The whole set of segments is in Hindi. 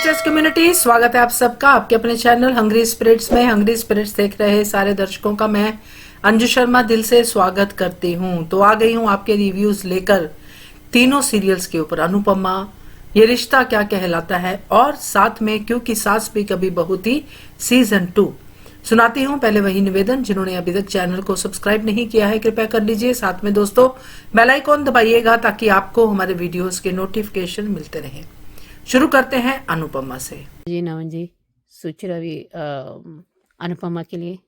चेस कम्युनिटी, स्वागत है आप सबका आपके अपने चैनल हंग्री स्पिरिट्स में। हंग्री स्पिरिट्स देख रहे सारे दर्शकों का मैं अंजू शर्मा दिल से स्वागत करती हूँ। तो आ गई हूँ आपके रिव्यूज लेकर तीनों सीरियल्स के ऊपर, अनुपमा, ये रिश्ता क्या कहलाता है और साथ में क्योंकि सास भी कभी बहू थी सीजन 2 सुनाती हूँ। पहले वही निवेदन, जिन्होंने अभी तक चैनल को सब्सक्राइब नहीं किया है कृपया कर लीजिए। साथ में दोस्तों बेल आइकॉन दबाइएगा ताकि आपको हमारे वीडियोस के नोटिफिकेशन मिलते रहें। शुरू करते हैं अनुपमा से। जी नमन जी, सोच रही अनुपमा के लिए।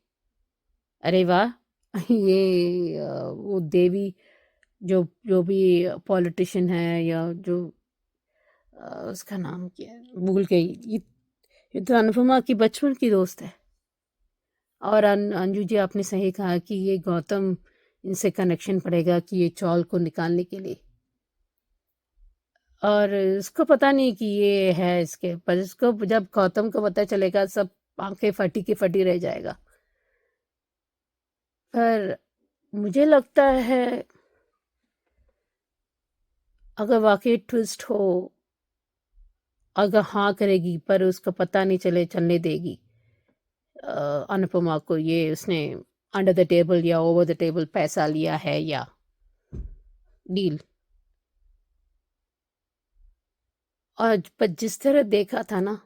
अरे वाह ये वो देवी जो जो भी पॉलिटिशियन है या जो उसका नाम क्या है भूल गई, ये तो अनुपमा की बचपन की दोस्त है। और अंजू जी आपने सही कहा कि ये गौतम इनसे कनेक्शन पड़ेगा कि ये चौल को निकालने के लिए, और उसको पता नहीं कि ये है इसके, पर इसको जब गौतम को पता चलेगा सब आंखें फटी की फटी रह जाएगा। पर मुझे लगता है अगर वाकई ट्विस्ट हो, अगर हाँ करेगी पर उसको पता नहीं चलने देगी अनुपमा को ये उसने अंडर द टेबल या ओवर द टेबल पैसा लिया है या डील। और पर जिस तरह देखा था ना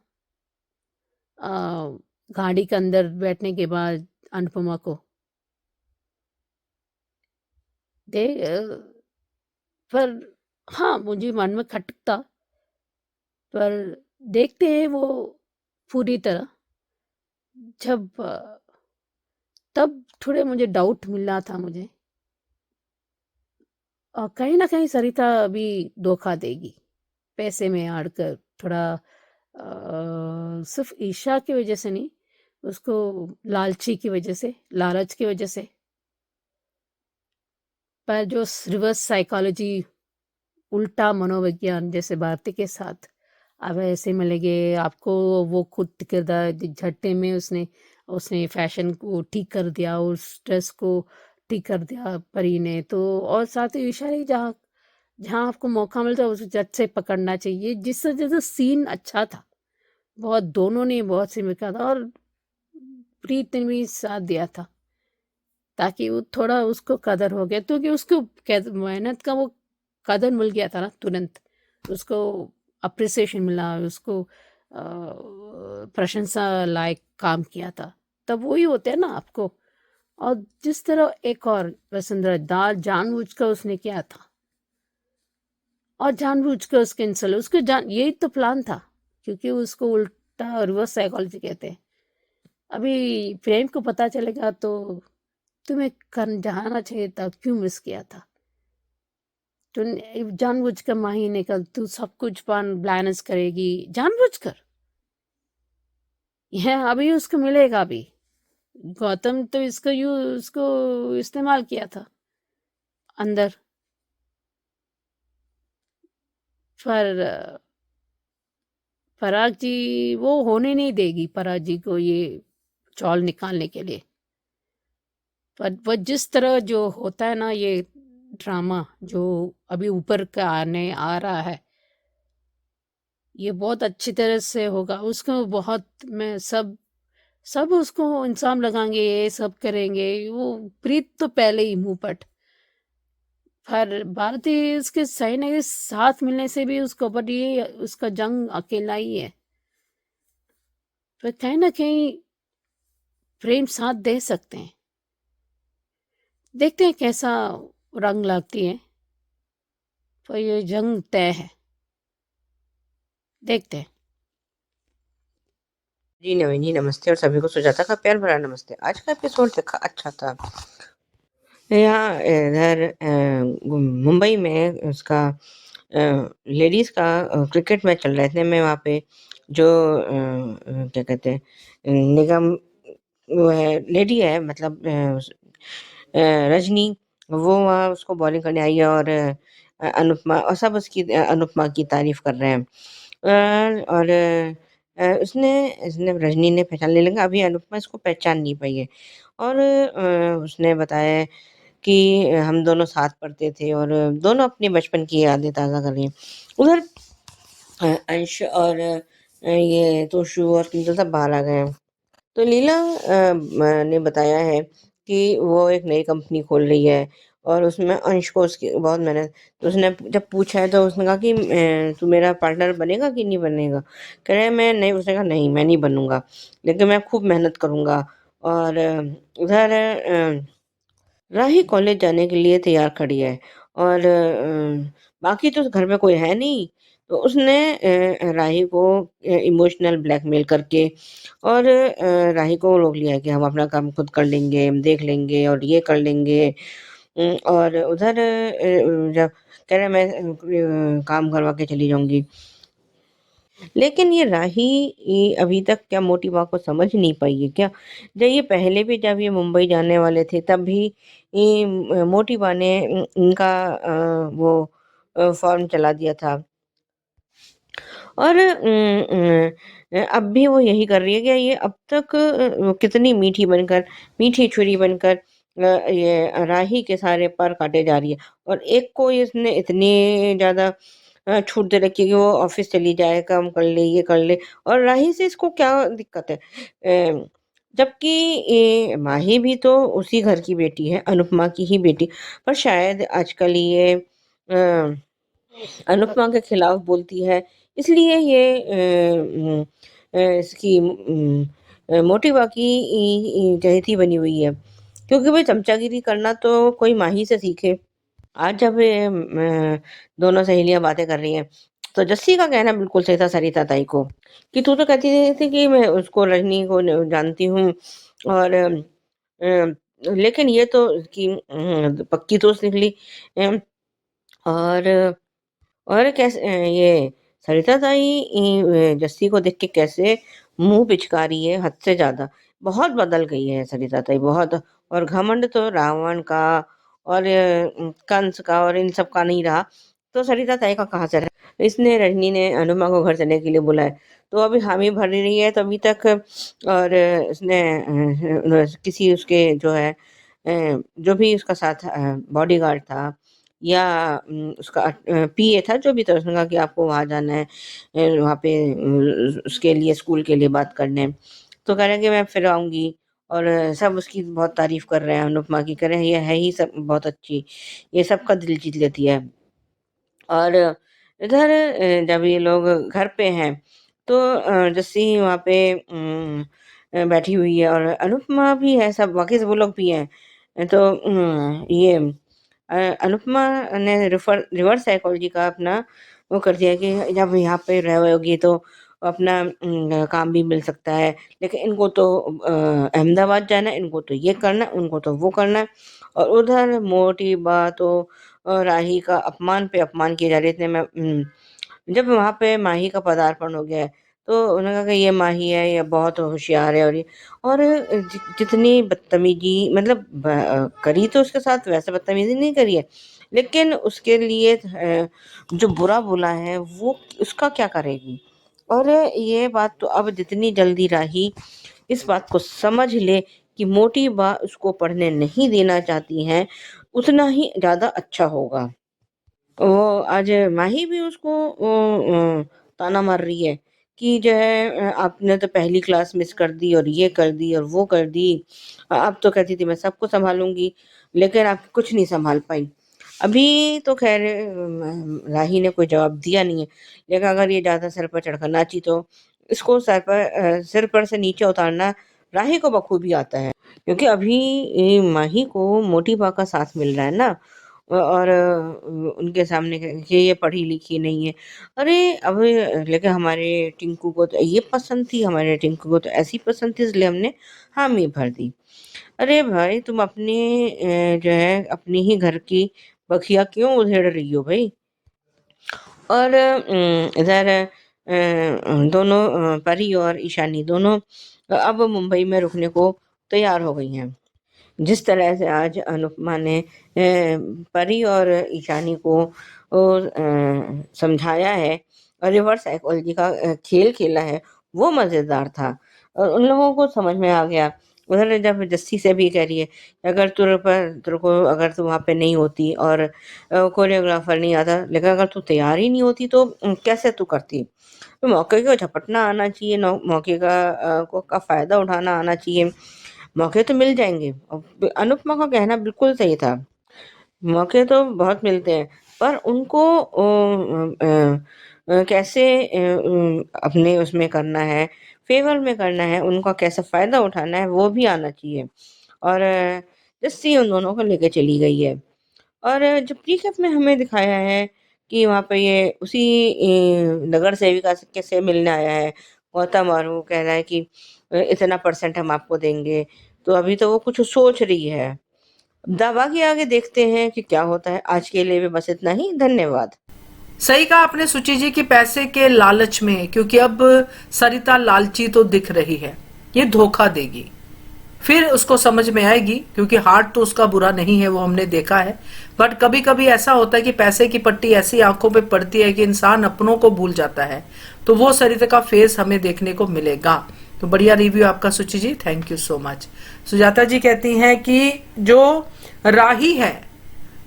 गाड़ी के अंदर बैठने के बाद अनुपमा को दे पर हाँ मुझे मन में खटकता, पर देखते हैं वो पूरी तरह जब तब थोड़े मुझे डाउट मिल रहा था मुझे, और कहीं ना कहीं सरिता अभी धोखा देगी पैसे में आड़कर थोड़ा, सिर्फ ईशा की वजह से नहीं, उसको लालची की वजह से, लालच की वजह से। पर जो रिवर्स साइकोलॉजी, उल्टा मनोविज्ञान जैसे भारती के साथ अब ऐसे मिलेंगे आपको, वो खुद किरदार झट्टे में उसने उसने फैशन को ठीक कर दिया, उस ड्रेस को ठीक कर दिया परी ने तो। और साथ ही इशारे जहाँ जहाँ आपको मौका मिलता है उसे झट से पकड़ना चाहिए। जिस जैसे सीन अच्छा था बहुत, दोनों ने बहुत सिमटा था और प्रीत ने भी साथ दिया था ताकि वो थोड़ा उसको कदर हो गया, क्योंकि उसको मेहनत का वो कदर मिल गया था ना तुरंत, उसको अप्रिसिएशन मिला, उसको प्रशंसा लायक काम किया था, तब वही होते हैं ना आपको। और जिस तरह एक और वसुंधरा दाल जानबूझकर उसने किया था और जानबूझकर उसके इंसल्ट, उसको जान यही तो प्लान था, क्योंकि उसको उल्टा रिवर्स साइकोलॉजी कहते हैं। अभी प्रेम को पता चलेगा तो तुम्हें जाना चाहिए था, क्यों मिस किया था तो जानबूझ कर महीने का तू सब कुछ बैलेंस करेगी जानबूझ कर। यह अभी उसको मिलेगा अभी, गौतम तो इसको इस्तेमाल किया था अंदर, पर पराग जी वो होने नहीं देगी पराग जी को ये चौल निकालने के लिए। पर वो जिस तरह जो होता है ना ये ड्रामा जो अभी ऊपर का आने आ रहा है, ये बहुत अच्छी तरह से होगा। उसको बहुत मैं सब सब उसको इंसाम लगाएंगे, ये सब करेंगे। वो प्रीत तो पहले ही मुंह पट, पर भारती इसके सही नहीं साथ मिलने से भी उसको ऊपर ये उसका जंग अकेला ही है। पर कहीं ना कहीं प्रेम साथ दे सकते हैं, देखते हैं कैसा रंग लगती है, तो ये जंग तय है, देखते हैं। जी नवीन जी नमस्ते, और सभी को सुजाता का प्यार भरा नमस्ते। आज का एपिसोड देखा अच्छा था। यहाँ इधर मुंबई में उसका लेडीज का क्रिकेट मैच चल रहा है, इतने में वहाँ पे जो क्या कहते हैं निगम, वो है लेडी है, मतलब रजनी, वो वहाँ उसको बॉलिंग करने आई है और अनुपमा और सब उसकी अनुपमा की तारीफ कर रहे हैं। और उसने इसने रजनी ने पहचान ले लगा, अभी अनुपमा इसको पहचान नहीं पाई है। और उसने बताया है कि हम दोनों साथ पढ़ते थे और दोनों अपनी बचपन की यादें ताज़ा कर रही हैं। उधर अंश और ये तोशु और किंजल सब बाहर आ गए हैं। तो लीला ने बताया है कि वो एक नई कंपनी खोल रही है और उसमें अंश को उसकी बहुत मेहनत। तो उसने जब पूछा है तो उसने कहा कि तू मेरा पार्टनर बनेगा कि नहीं बनेगा? कह रहे मैं नहीं। उसने कहा नहीं, मैं नहीं बनूंगा, लेकिन मैं खूब मेहनत करूंगा। और उधर राही कॉलेज जाने के लिए तैयार खड़ी है और बाकी तो घर में कोई है नहीं। तो उसने राही को इमोशनल ब्लैकमेल करके और राही को रोक लिया है कि हम अपना काम खुद कर लेंगे, हम देख लेंगे और ये कर लेंगे। और उधर जब कह रहे मैं काम करवा के चली जाऊंगी। लेकिन ये राही अभी तक क्या मोटी बात को समझ नहीं पाई है क्या? जब ये पहले भी जब ये मुंबई जाने वाले थे तब भी मोटी बा ने इनका वो फॉर्म चला दिया था। और अब भी वो यही कर रही है कि ये अब तक कितनी मीठी बनकर, मीठी छुरी बनकर ये राही के सारे पर काटे जा रही है। और एक को इसने इतनी ज्यादा छूट दे रखी है कि वो ऑफिस चली जाए, काम कर ले, ये कर ले। और राही से इसको क्या दिक्कत है? जबकि माही भी तो उसी घर की बेटी है, अनुपमा की ही बेटी। पर शायद आजकल ये अनुपमा के खिलाफ बोलती है, इसलिए ये इसकी मोटिवा की चहेती बनी हुई है। क्योंकि भाई चमचागिरी करना तो कोई माही से सीखे। आज जब ये दोनों सहेलियां बातें कर रही हैं तो जस्सी का कहना बिल्कुल सही था सरिता ताई को कि तू तो कहती थी कि मैं उसको, रजनी को जानती हूँ। और लेकिन ये तो कि पक्की दोस्त निकली। और कैसे ये सरिता ताई जस्सी को देख के कैसे मुंह पिचका रही है, हद से ज्यादा। बहुत बदल गई है सरिता ताई, बहुत। और घमंड तो रावण का और कंस का और इन सब का नहीं रहा, तो सरिता ताई का कहाँ से रहा? इसने, रजनी ने अनुमा को घर चलने के लिए बुलाया तो अभी हामी भर रही है, तो अभी तक। और इसने किसी उसके जो है जो भी उसका साथ बॉडीगार्ड था या उसका पीए था, जो भी था, उसने कहा कि आपको वहाँ जाना है, वहाँ पे उसके लिए, स्कूल के लिए बात करने। तो कह रहे हैं कि मैं फिर आऊंगी। और सब उसकी बहुत तारीफ कर रहे हैं, अनुपमा की। कह रहे हैं ये है ही सब बहुत अच्छी, ये सबका दिल जीत लेती है। और इधर जब ये लोग घर पे हैं तो जस्सी वहाँ पे बैठी हुई है और अनुपमा भी है, सब बाकी सब वो लोग भी हैं। तो ये अनुपमा ने रिवर्स साइकोलॉजी का अपना वो कर दिया कि जब यहाँ पे रहोगी तो अपना काम भी मिल सकता है। लेकिन इनको तो अहमदाबाद जाना है, इनको तो ये करना है, उनको तो वो करना है। और उधर मोटी बात तो राही का अपमान पे अपमान किए जा रहे थे। मैं जब वहां पे माही का पदार्पण हो गया है तो उन्होंने कहा कि ये माही है, ये बहुत होशियार है। और ये और जितनी बदतमीजी, मतलब करी तो उसके साथ वैसे बदतमीजी नहीं करी है, लेकिन उसके लिए जो बुरा बोला है वो उसका क्या करेगी? और ये बात तो अब जितनी जल्दी राही इस बात को समझ ले कि मोटी बा उसको पढ़ने नहीं देना चाहती हैं, उतना ही ज्यादा अच्छा होगा। वो आज माही भी उसको ताना मार रही है कि जो है आपने तो पहली क्लास मिस कर दी और ये कर दी और वो कर दी। अब तो कहती थी मैं सबको संभालूंगी, लेकिन आप कुछ नहीं संभाल पाई। अभी तो खैर राही ने कोई जवाब दिया नहीं है, लेकिन अगर ये ज्यादा सिर पर चढ़कर नाची तो इसको सिर पर से नीचे उतारना राही को बखूबी आता है। क्योंकि अभी माही को मोटी बा का साथ मिल रहा है ना। और उनके सामने कि ये पढ़ी लिखी नहीं है। अरे अब लेकिन हमारे टिंकू को तो ये पसंद थी, हमारे टिंकू को तो ऐसी पसंद थी, इसलिए हमने हामी भर दी। अरे भाई तुम अपने जो है अपनी ही घर की बखिया क्यों उधेड़ रही हो भाई? और इधर दोनों परी और ईशानी दोनों अब मुंबई में रुकने को तैयार हो गई हैं। जिस तरह से आज अनुपमा ने परी और ईशानी को समझाया है और रिवर्स साइकोलॉजी का खेल खेला है, वो मजेदार था। और उन लोगों को समझ में आ गया उधर जबरदस्ती से भी कह रही है कि अगर तेरे को अगर तू वहाँ पे नहीं होती और कोरियोग्राफर नहीं आता, लेकिन अगर तू तैयार ही नहीं होती तो कैसे तू करती? तो मौके को झपटना आना चाहिए, मौके का फ़ायदा उठाना आना चाहिए। मौके तो मिल जाएँगे। अनुपमा का कहना बिल्कुल सही था। मौके तो बहुत मिलते हैं, पर उनको कैसे अपने उसमें करना है, फ़ेवर में करना है, उनका कैसे फ़ायदा उठाना है, वो भी आना चाहिए। और जस्सी उन दोनों को लेके चली गई है। और जो प्रीकेप में हमें दिखाया है कि वहाँ पे ये उसी नगर सेविका से कैसे मिलने आया है गौतम, और वो कह रहा है कि इतना परसेंट हम आपको देंगे। तो अभी तो वो कुछ सोच रही है। दबा के आगे देखते हैं कि क्या होता है। आज के लिए भी बस इतना ही। धन्यवाद। सही कहा आपने सुचि जी की पैसे के लालच में, क्योंकि अब सरिता लालची तो दिख रही है, ये धोखा देगी, फिर उसको समझ में आएगी, क्योंकि हार्ट तो उसका बुरा नहीं है, वो हमने देखा है। बट कभी कभी ऐसा होता है कि पैसे की पट्टी ऐसी आंखों पे पड़ती है कि इंसान अपनों को भूल जाता है। तो वो सरिता का फेस हमें देखने को मिलेगा। तो बढ़िया रिव्यू आपका Suchi ji, thank you so much. Sujata ji कहती हैं कि जो राही है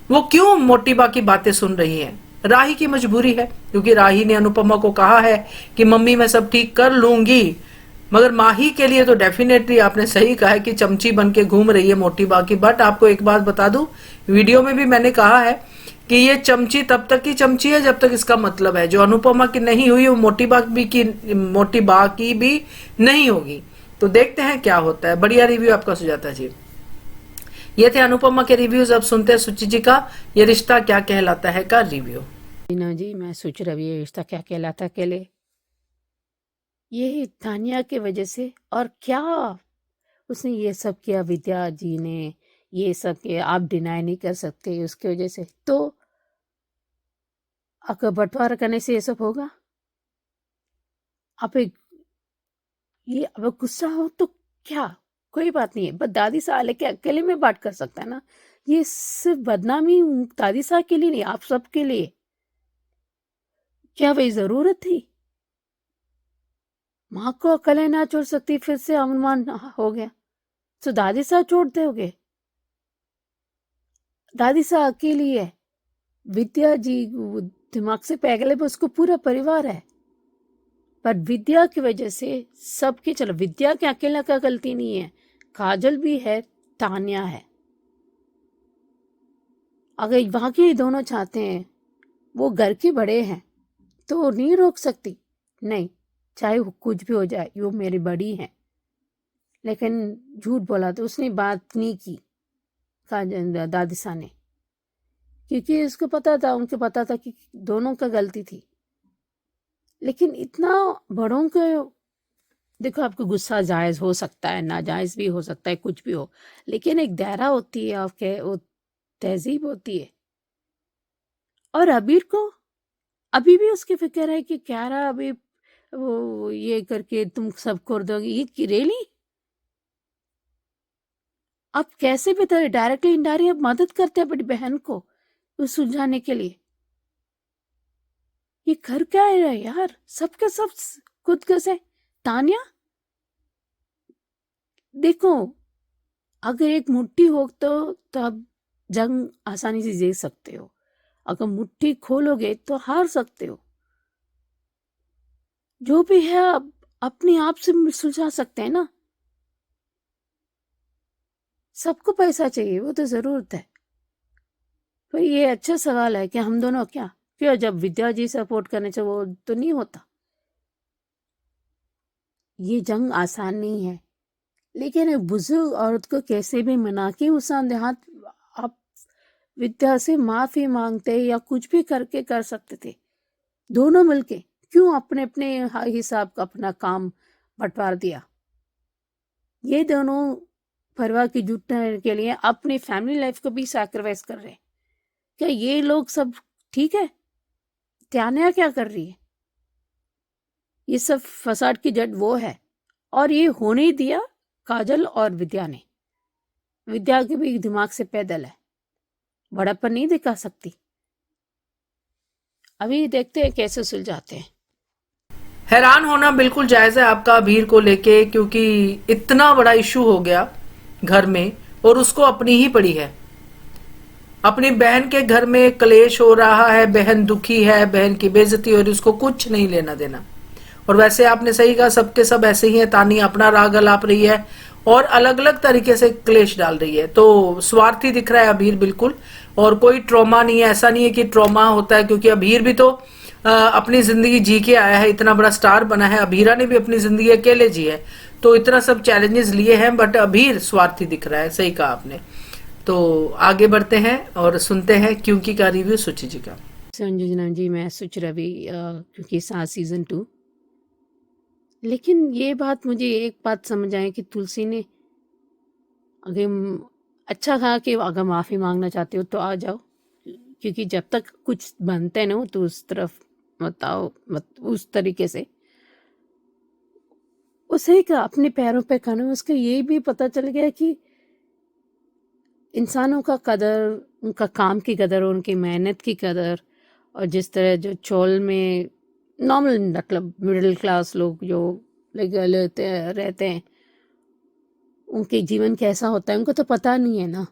वो क्यों मोटिबा की बातें सुन रही है। राही की मजबूरी है, क्योंकि राही ने अनुपमा को कहा है कि मम्मी मैं सब ठीक कर लूंगी, मगर माही के लिए तो डेफिनेटली आपने सही कहा है कि चमची बन के घूम रही है मोटिबा की। बट आपको एक बात बता दूं, वीडियो में भी मैंने कहा है कि ये चमची तब तक की चमची है जब तक इसका मतलब है। जो अनुपमा की नहीं हुई वो मोटिबा की भी नहीं होगी। तो देखते हैं क्या होता है। बढ़िया रिव्यू आपका सुजाता जी। ये थे अनुपमा के रिव्यूज। अब सुनते हैं सुचि जी का ये रिश्ता क्या कहलाता है का रिव्यू। ना जी, मैं सोच रही ये रिश्ता क्या कहलाता के लिए, ये तानिया के वजह से। और क्या उसने ये सब किया, विद्या जी ने ये सब किया, आप डिनाई नहीं कर सकते उसकी वजह से। तो अगर बंटवारा करने से ये सब होगा, आप एक ये अब गुस्सा हो तो क्या, कोई बात नहीं है, बस दादी साहब लेके अकेले में बात कर सकता है ना। ये सिर्फ बदनामी दादी साहब के लिए नहीं, आप सबके लिए। क्या वही जरूरत थी? माँ को अकेले ना छोड़ सकती, फिर से अनुमान हो गया तो दादी साहब छोड़ दोगे? दादी साहब अकेली है, विद्या जी दिमाग से पैगले पे उसको पूरा परिवार है। पर विद्या की वजह से सबके, चलो विद्या के अकेला का गलती नहीं है, काजल भी है, तान्या है। अगर वहां के दोनों चाहते हैं, वो घर के बड़े हैं तो नहीं रोक सकती, नहीं, चाहे वो कुछ भी हो जाए, वो मेरी बड़ी है। लेकिन झूठ बोला तो उसने बात नहीं की दादी सा ने, क्योंकि उसको पता था, उनको पता था कि दोनों का गलती थी। लेकिन इतना बड़ों को देखो, आपको गुस्सा जायज हो सकता है, नाजायज भी हो सकता है, कुछ भी हो, लेकिन एक दायरा होती है, आपके वो तहजीब होती है। और अबीर को अभी भी उसकी फिक्र है कि क्या रहा, अभी वो ये करके तुम सब कर दोगे, ये रेली आप कैसे भी तरह डायरेक्टली इनडायरेक्टली मदद करते हैं अपनी बहन को उस सुलझाने के लिए। ये घर क्या है यार, सबके सब खुद कैसे। तानिया देखो, अगर एक मुट्ठी हो तो आप जंग आसानी से जीत सकते हो, अगर मुट्ठी खोलोगे तो हार सकते हो। जो भी है आप अपने आप से सुलझा सकते हैं ना। सबको पैसा चाहिए, वो तो जरूरत है। पर ये अच्छा सवाल है कि हम दोनों क्या, क्यों जब विद्या जी सपोर्ट करने से वो तो नहीं होता। ये जंग आसान नहीं है, लेकिन एक बुजुर्ग औरत को कैसे भी मना के उस देहात आप विद्या से माफी मांगते या कुछ भी करके कर सकते थे, दोनों मिलके। क्यों अपने अपने हिसाब का अपना काम बंटवार दिया? ये दोनों परिवार की जुटने के लिए अपनी फैमिली लाइफ को भी सैक्रिफाइस कर रहे हैं। क्या ये लोग सब ठीक है? त्यान्या क्या कर रही है? ये सब फसाद की जड़ वो है, और ये होने दिया काजल और विद्या ने। विद्या के भी दिमाग से पैदल है, बड़प्पन नहीं दिखा सकती। अभी देखते हैं कैसे सुलझाते हैं। हैरान होना बिल्कुल जायज है आपका अभीर को लेके, क्योंकि इतना बड़ा इशू हो गया घर में और उसको अपनी ही पड़ी है। अपनी बहन के घर में क्लेश हो रहा है, बहन दुखी है, बहन की बेइज्जती हो रही, उसको कुछ नहीं लेना देना। और वैसे आपने सही कहा, सबके सब ऐसे ही हैं। तानिया अपना राग अलाप रही है और अलग अलग तरीके से क्लेश डाल रही है, तो स्वार्थी दिख रहा है अभीर बिल्कुल। और कोई ट्रॉमा नहीं है, ऐसा नहीं है कि ट्रॉमा होता है, क्योंकि अभीर भी तो अपनी जिंदगी जी के आया है, इतना बड़ा स्टार बना है। अभीरा ने भी अपनी जिंदगी अकेले जी है, तो इतना सब चैलेंजेस लिए हैं, बट अभीर स्वार्थी दिख रहा है। सही कहा आपने। तो आगे बढ़ते हैं और सुनते हैं क्योंकि का रिव्यू सुचि जी का। संजना जी, मैं सुच रवि, क्योंकि सास सीजन 2। लेकिन ये बात मुझे एक बात समझ आए कि तुलसी ने अच्छा कहा कि अगर माफ़ी मांगना चाहते हो तो आ जाओ, क्योंकि जब तक कुछ बनते हैं ना तो उस तरफ बताओ, मत उस तरीके से उसे का अपने पैरों पे खड़े। उसका ये भी पता चल गया कि इंसानों का कदर, उनका काम की कदर, उनकी मेहनत की कदर, और जिस तरह जो चौल में नॉर्मल मतलब मिडिल क्लास लोग जो रहते हैं, उनके जीवन कैसा होता है उनको तो पता नहीं है ना।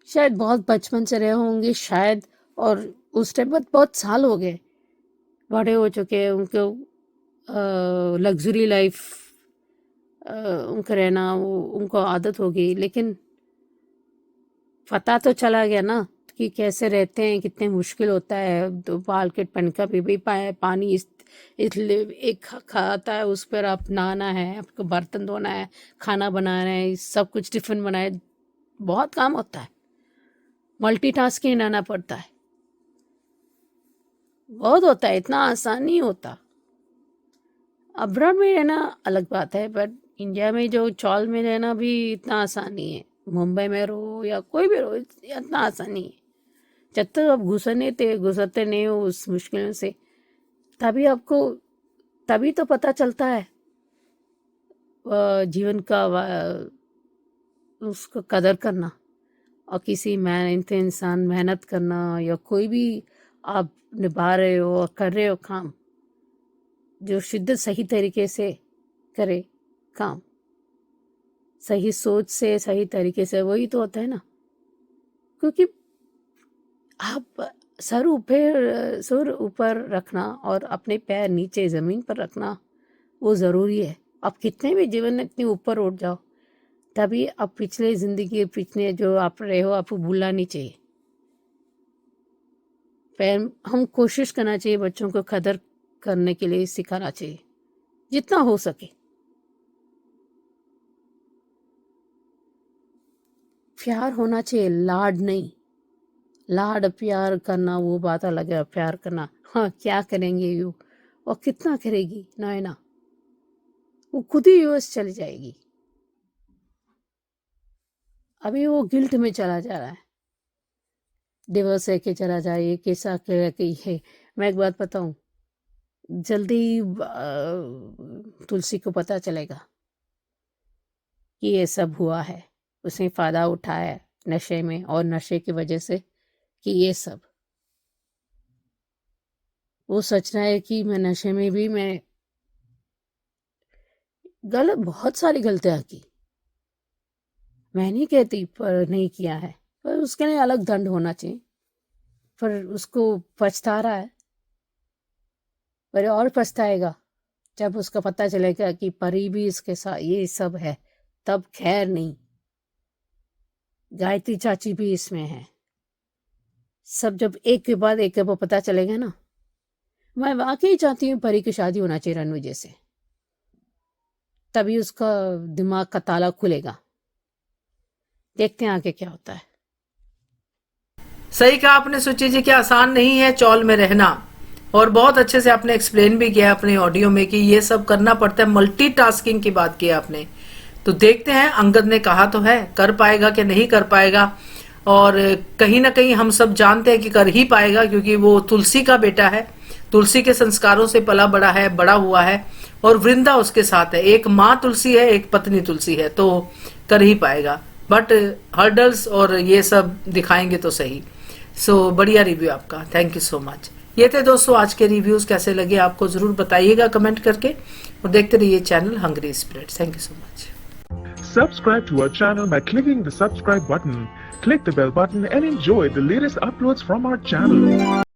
शायद बहुत बचपन से रहे होंगे शायद, और उस टाइम पर बहुत साल हो गए, बड़े हो चुके हैं, उनको लग्जरी लाइफ उनका रहना उनको आदत हो गई। लेकिन पता तो चला गया ना कि कैसे रहते हैं, कितने मुश्किल होता है। तो मार्केट पनका भी पानी इस एक खाता है, उस पर आप नहाना है, आपको बर्तन धोना है, खाना बनाना है, सब कुछ टिफिन बनाए, बहुत काम होता है, मल्टीटास्किंग रहना पड़ता है, बहुत होता है, इतना आसान नहीं होता। अब्रॉड में रहना अलग बात है, बट इंडिया में जो चौल में रहना भी इतना आसान नहीं है। मुंबई में रहो या कोई भी रहो, इतना आसान नहीं है। जब तक आप गुजरते नहीं हो उस मुश्किल से, तभी तो पता चलता है जीवन का उसको कदर करना। और किसी इंसान मेहनत करना, या कोई भी आप निभा रहे हो और कर रहे हो काम, जो शिद्दत सही तरीके से करे काम, सही सोच से, सही तरीके से, वही तो होता है ना। क्योंकि आप सर ऊपर रखना और अपने पैर नीचे ज़मीन पर रखना, वो ज़रूरी है। आप कितने भी जीवन में इतने ऊपर उठ जाओ, तभी आप पिछले ज़िंदगी पिछले जो आप रहे हो, आपको भूलना नहीं चाहिए। हम कोशिश करना चाहिए, बच्चों को कदर करने के लिए सिखाना चाहिए जितना हो सके। प्यार होना चाहिए, लाड नहीं। लाड प्यार करना वो बात अलग है, प्यार करना, हाँ क्या करेंगे यू, और कितना करेगी नैना, वो खुद ही यूएस चली जाएगी। अभी वो गिल्ट में चला जा रहा है, डिवोर्स है कि चला जाए, ये कैसा कि है। मैं एक बात बताऊं, जल्दी तुलसी को पता चलेगा कि ये सब हुआ है, उसने फ़ायदा उठाया है नशे में, और नशे की वजह से कि ये सब वो सोचना है कि मैं नशे में भी मैं बहुत सारी गलतियां की। मैं नहीं कहती पर नहीं किया है, पर उसके लिए अलग दंड होना चाहिए। पर उसको पछता रहा है, पर और पछताएगा जब उसका पता चलेगा कि परी भी इसके साथ ये सब है। तब खैर नहीं, गायत्री चाची भी इसमें है। सब जब एक के बाद एक को पता चलेगा ना। मैं वाकई चाहती हूँ परी की शादी होना चाहिए रणविजय से, तभी उसका दिमाग का ताला खुलेगा। देखते हैं आगे क्या होता है। सही कहा आपने सुचि जी कि आसान नहीं है चौल में रहना, और बहुत अच्छे से आपने एक्सप्लेन भी किया अपने ऑडियो में कि ये सब करना पड़ता है। मल्टीटास्किंग की बात की आपने, तो देखते हैं। अंगद ने कहा तो है, कर पाएगा कि नहीं कर पाएगा, और कहीं ना कहीं हम सब जानते हैं कि कर ही पाएगा, क्योंकि वो तुलसी का बेटा है, तुलसी के संस्कारों से पला बड़ा है, बड़ा हुआ है, और वृंदा उसके साथ है। एक माँ तुलसी है, एक पत्नी तुलसी है, तो कर ही पाएगा। बट हर्डल्स और ये सब दिखाएंगे तो सही। सो बढ़िया रिव्यू आपका, थैंक यू सो मच। ये थे दोस्तों आज के रिव्यूज, कैसे लगे आपको जरूर बताइएगा कमेंट करके, और देखते रहिए channel Hungry Spirits. Thank you so much. Subscribe to our channel by clicking the subscribe button. Click the bell button and enjoy the latest uploads from our channel.